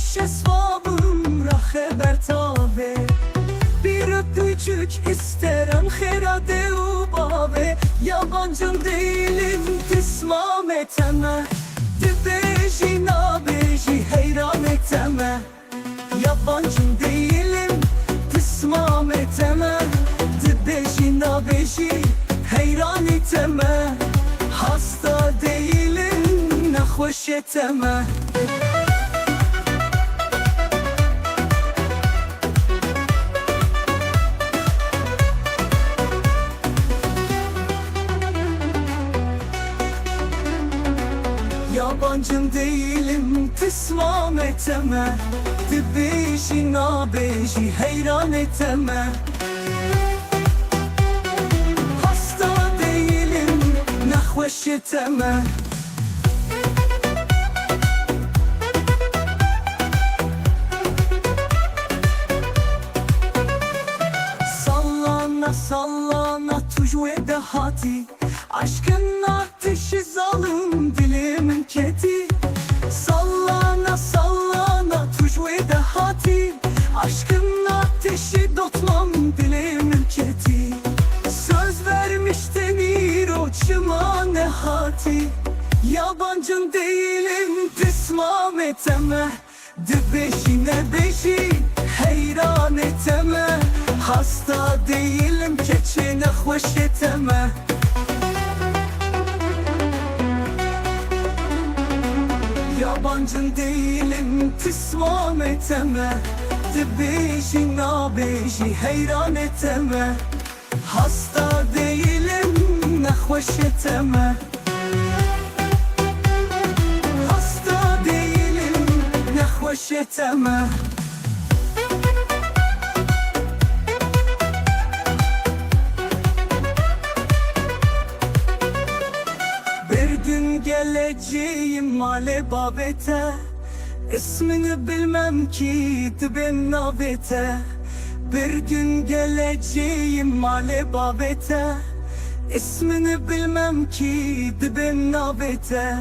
hoş esvabım rahe bertabe. Bir öpücük isterim herade ubave. Yabancım değilim tismam eteme. Dibeji nabeji heyran eteme. Yabancım değilim tismam eteme. Dibeji nabeji heyran eteme. Hasta değilim nahoş eteme. Yabancım değilim tismam eteme. Dibeji nabeji heyran eteme. Hasta değilim nahoş eteme. Sallana sallana tujve de hati. Aşkın ateşi zalim dilimin keti. Sallana sallana tujve de hati. Aşkın ateşi dotmam dilimin keti. Söz vermiştin iroçıma ne hati. Yabancın değilim tismam eteme. Dibeşine beşi heyran eteme. Hasta değilim keçine hoş eteme. Yabancın değilim tismam eteme. Dibeşi nabeşi heyran eteme. Hasta değilim nahoş eteme. Hasta değilim nahoş eteme. Bir gün geleceğim male babete. İsmini bilmem ki dibin nabete. Bir gün geleceğim male babete. İsmini bilmem ki dibin nabete.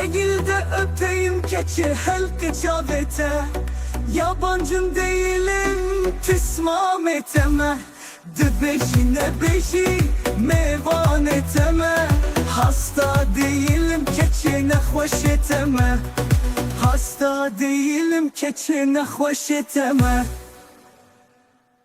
Egilde öpeyim keçi helki çabete. Yabancın değilim tismam eteme. Dibeşine beşi mevan eteme. Hasta değilim keçine hoş eteme. Hasta değilim keçine hoş eteme.